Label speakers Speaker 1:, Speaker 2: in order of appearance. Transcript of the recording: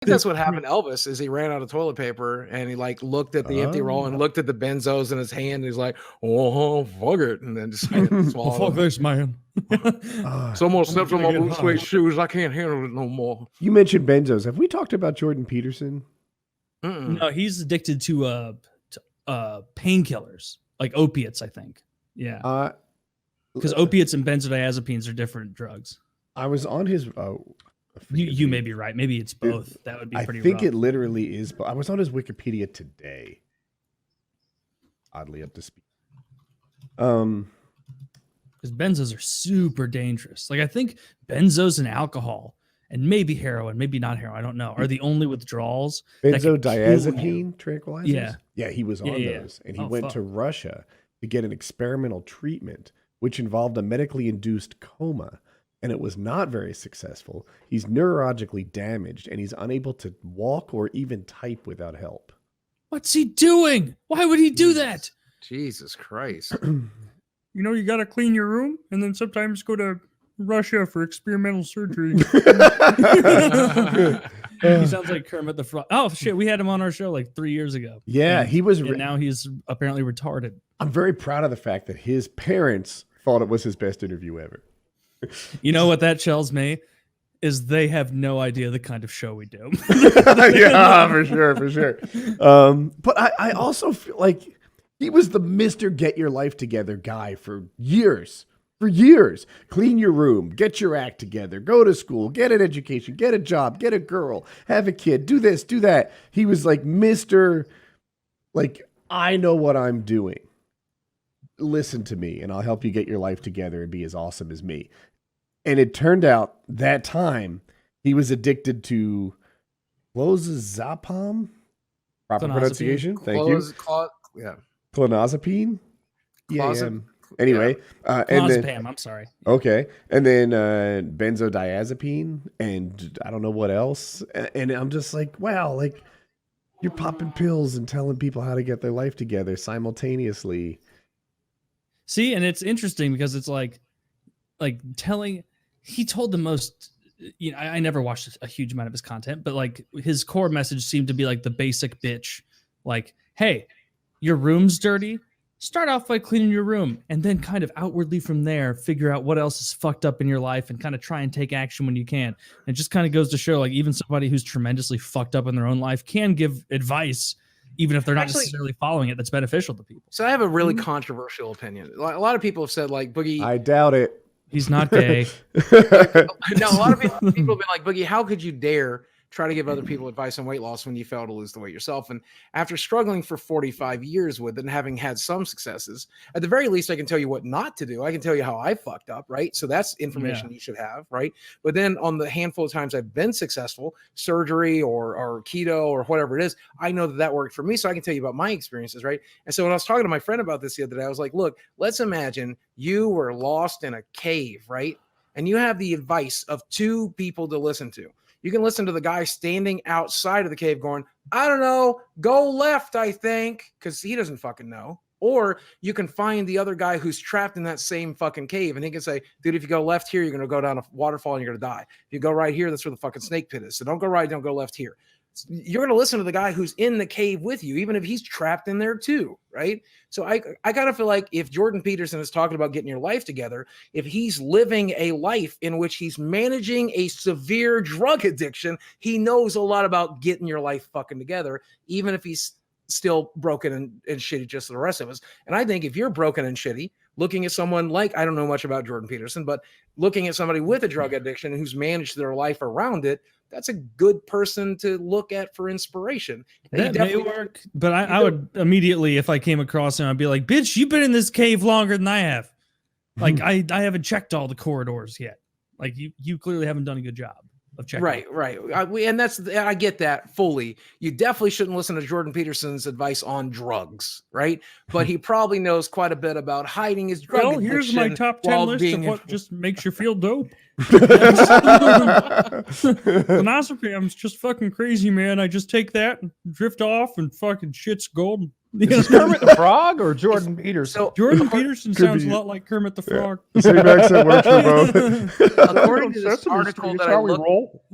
Speaker 1: That's what happened to Elvis. Is he ran out of toilet paper and he like looked at the empty roll and looked at the benzos in his hand. And he's like, "Oh, fuck it," and then just swallowed.
Speaker 2: Fuck this, man.
Speaker 1: Someone stepped on my blue suede shoes. I can't handle it no more.
Speaker 3: You mentioned benzos. Have we talked about Jordan Peterson?
Speaker 2: No, he's addicted to painkillers, like opiates, I think. Yeah. Because opiates and benzodiazepines are different drugs.
Speaker 3: I was on his.
Speaker 2: You may be right. Maybe it's both. That would be pretty.
Speaker 3: I think
Speaker 2: rough.
Speaker 3: it literally is. But I was on his Wikipedia today. Oddly up to speed.
Speaker 2: Because benzos are super dangerous. Like I think benzos and alcohol and maybe heroin, maybe not heroin, I don't know, are the only withdrawals.
Speaker 3: Benzodiazepine tranquilizers.
Speaker 2: Yeah.
Speaker 3: Yeah, he was on those. And he went to Russia to get an experimental treatment, which involved a medically induced coma. And it was not very successful. He's neurologically damaged and he's unable to walk or even type without help.
Speaker 2: What's he doing? Why would he do that?
Speaker 1: Jesus Christ.
Speaker 2: You know, you got to clean your room and then sometimes go to Russia for experimental surgery. He sounds like Kermit the Frog. Oh, shit. We had him on our show like 3 years ago.
Speaker 3: Yeah, he was.
Speaker 2: And now he's apparently retarded.
Speaker 3: I'm very proud of the fact that his parents thought it was his best interview ever.
Speaker 2: You know what that tells me is they have no idea the kind of show we do.
Speaker 3: Yeah, for sure. But I also feel like he was the Mr. Get Your Life Together guy for years. Clean your room, get your act together, go to school, get an education, get a job, get a girl, have a kid, do this, do that. He was like Mr. Like, I know what I'm doing. Listen to me and I'll help you get your life together and be as awesome as me. And it turned out that time he was addicted to clozapam. Proper pronunciation. Thank you.
Speaker 1: Yeah.
Speaker 3: Clonazepam. Yeah. Anyway.
Speaker 2: Clonazepam, I'm sorry.
Speaker 3: Okay. And then benzodiazepine and I don't know what else. And I'm just like, wow, like you're popping pills and telling people how to get their life together simultaneously.
Speaker 2: See, and it's interesting because it's like telling, he told the most, you know, I never watched a huge amount of his content, but like his core message seemed to be like the basic bitch, like, hey, your room's dirty. Start off by cleaning your room and then kind of outwardly from there, figure out what else is fucked up in your life and kind of try and take action when you can. It just kind of goes to show like even somebody who's tremendously fucked up in their own life can give advice even if they're not necessarily following it, that's beneficial to people.
Speaker 1: So I have a really controversial opinion. A lot of people have said, like, Boogie...
Speaker 3: I doubt it.
Speaker 2: He's not gay.
Speaker 1: No, a lot of people have been like, Boogie, how could you dare try to give other people advice on weight loss when you fail to lose the weight yourself? And after struggling for 45 years with it and having had some successes, at the very least, I can tell you what not to do. I can tell you how I fucked up, right? So that's information you should have, right? But then on the handful of times I've been successful, surgery or keto or whatever it is, I know that worked for me. So I can tell you about my experiences, right? And so when I was talking to my friend about this the other day, I was like, look, let's imagine you were lost in a cave, right? And you have the advice of two people to listen to. You can listen to the guy standing outside of the cave going, I don't know, go left, I think, because he doesn't fucking know. Or you can find the other guy who's trapped in that same fucking cave, and he can say, dude, if you go left here, you're going to go down a waterfall and you're going to die. If you go right here, that's where the fucking snake pit is. So don't go right, don't go left here. You're going to listen to the guy who's in the cave with you, even if he's trapped in there too, right? So I kind of feel like if Jordan Peterson is talking about getting your life together, if he's living a life in which he's managing a severe drug addiction, he knows a lot about getting your life fucking together, even if he's still broken and shitty just like the rest of us. And I think if you're broken and shitty, looking at someone like, I don't know much about Jordan Peterson, but looking at somebody with a drug addiction who's managed their life around it, that's a good person to look at for inspiration.
Speaker 2: That may work, but I would immediately, if I came across him, I'd be like, bitch, you've been in this cave longer than I have. Like, I haven't checked all the corridors yet. Like, you clearly haven't done a good job of checking.
Speaker 1: Right. And I get that fully. You definitely shouldn't listen to Jordan Peterson's advice on drugs, right? But he probably knows quite a bit about hiding his drug addiction.
Speaker 2: Well, here's my top 10 list of what just makes you feel dope. Clonazepam's just fucking crazy, man. I just take that and drift off and fucking shit's gold.
Speaker 4: Is Kermit the Frog or Jordan Peterson?
Speaker 2: So Jordan Peterson sounds a lot like Kermit the Frog.
Speaker 3: Same accent works for both.
Speaker 1: According to this article that I looked